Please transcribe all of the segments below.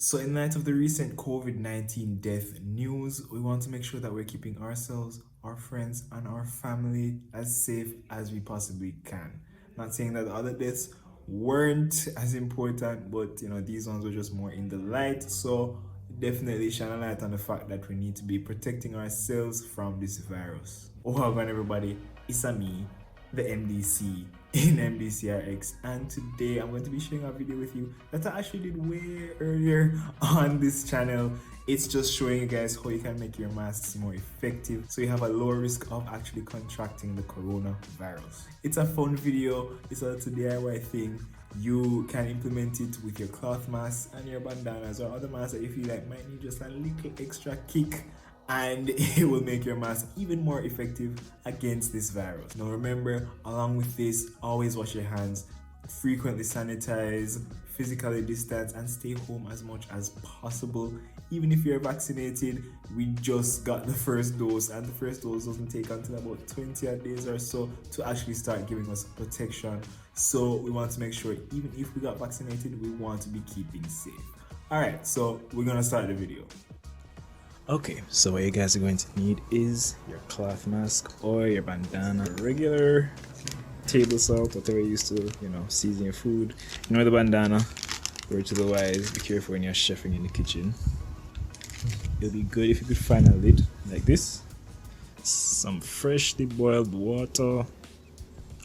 So in light of the recent COVID-19 death news, we want to make sure that we're keeping ourselves, our friends, and our family as safe as we possibly can. Not saying that the other deaths weren't as important, but these ones were just more in the light. So definitely shine a light on the fact that we need to be protecting ourselves from this virus. Oh, well done everybody. It's a me, the MDC in MDCRX, and today I'm going to be sharing a video with you that I actually did way earlier on this channel. It's just showing you guys how you can make your masks more effective so you have a lower risk of actually contracting the coronavirus. It's a fun video, it's a DIY thing. You can implement it with your cloth masks and your bandanas or other masks that you feel like might need just a little extra kick, and it will make your mask even more effective against this virus. Now remember, along with this, always wash your hands, frequently sanitize, physically distance, and stay home as much as possible. Even if you're vaccinated, we just got the first dose, and the first dose doesn't take until about 20 days or so to actually start giving us protection. So we want to make sure, even if we got vaccinated, we want to be keeping safe. Alright, so we're gonna start the video. Okay, so what you guys are going to need is your cloth mask or your bandana, regular table salt, whatever you used to, season your food. The bandana, word to the wise, be careful when you're chefing in the kitchen. It'll be good if you could find a lid like this, some freshly boiled water,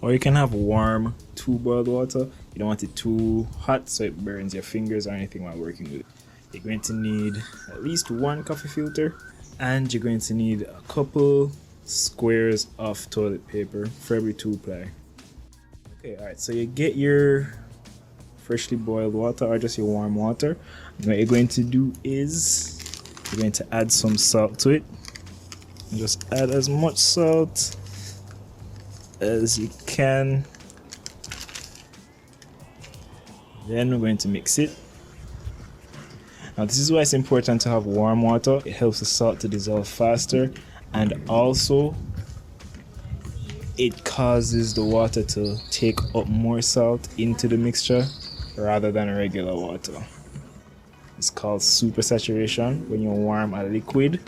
or you can have warm, too boiled water. You don't want it too hot so it burns your fingers or anything while working with it. You're going to need at least one coffee filter, and you're going to need a couple squares of toilet paper for every 2 ply. Okay, alright, so you get your freshly boiled water or just your warm water. And what you're going to do is you're going to add some salt to it. And just add as much salt as you can. Then we're going to mix it. Now this is why it's important to have warm water. It helps the salt to dissolve faster, and also it causes the water to take up more salt into the mixture rather than regular water. It's called supersaturation when you warm a liquid,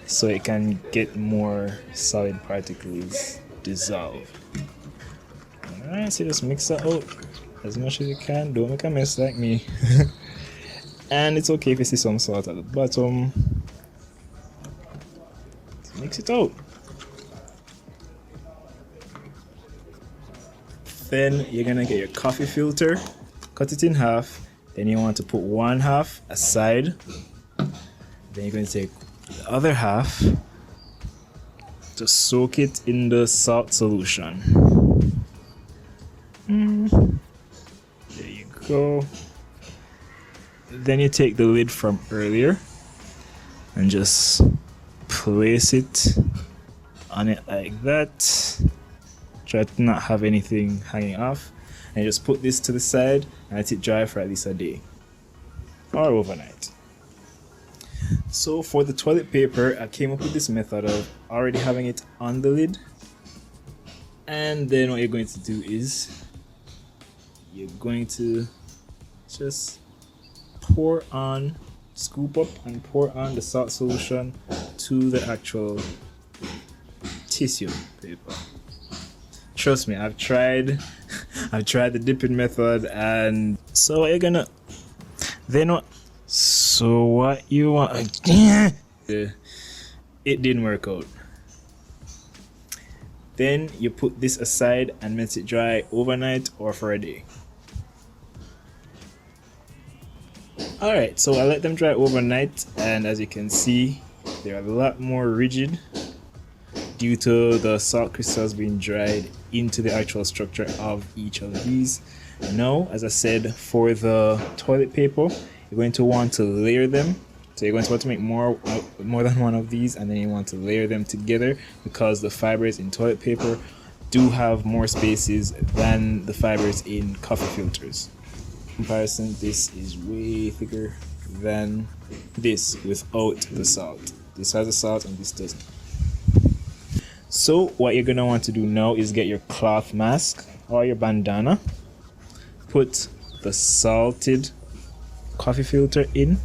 so it can get more solid particles dissolve. Alright, so just mix that out as much as you can. Don't make a mess like me. And it's okay if you see some salt at the bottom. Mix it out. Then you're gonna get your coffee filter, cut it in half. Then you want to put one half aside. Then you're going to take the other half to soak it in the salt solution. There you go. Then you take the lid from earlier and just place it on it like that. Try to not have anything hanging off, and you just put this to the side and let it dry for at least a day or overnight. So for the toilet paper, I came up with this method of already having it on the lid, and then what you're going to do is you're going to just scoop up and pour on the salt solution to the actual tissue paper. Trust me, I've tried the dipping method, and so what you're gonna it didn't work out. Then you put this aside and let it dry overnight or for a day. Alright, so I let them dry overnight, and as you can see, they're a lot more rigid due to the salt crystals being dried into the actual structure of each of these. Now, as I said, for the toilet paper, you're going to want to layer them. So you're going to want to make more than one of these, and then you want to layer them together because the fibers in toilet paper do have more spaces than the fibers in coffee filters. In comparison, this is way thicker than this without the salt. This has the salt and this doesn't. So what you're gonna want to do now is get your cloth mask or your bandana, put the salted coffee filter in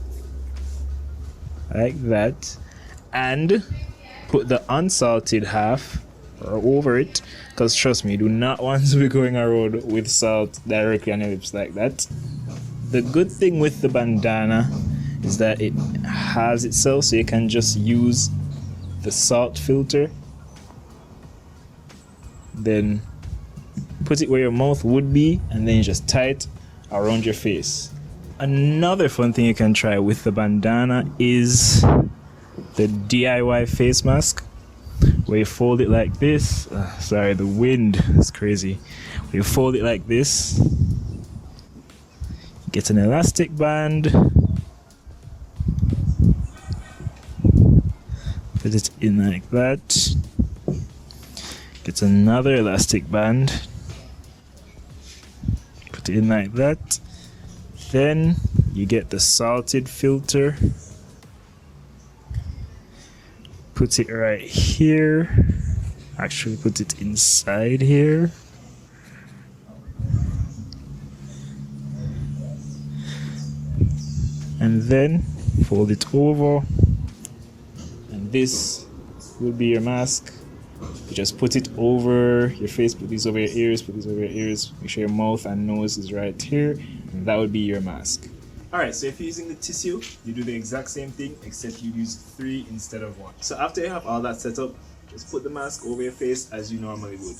like that, and put the unsalted half over it, because trust me, you do not want to be going around with salt directly on your lips like that. The good thing with the bandana is that it has itself, so you can just use the salt filter, then put it where your mouth would be, and then you just tie it around your face. Another fun thing you can try with the bandana is the DIY face mask, where you fold it like this. Sorry, the wind is crazy. Where you fold it like this, get an elastic band, put it in like that, get another elastic band, put it in like that. Then you get the salted filter, put it right here, actually put it inside here, and then fold it over, and this will be your mask. You just put it over your face, put these over your ears, put these over your ears, make sure your mouth and nose is right here, and that would be your mask. Alright, so if you're using the tissue, you do the exact same thing, except you use 3 instead of 1. So after you have all that set up, just put the mask over your face as you normally would.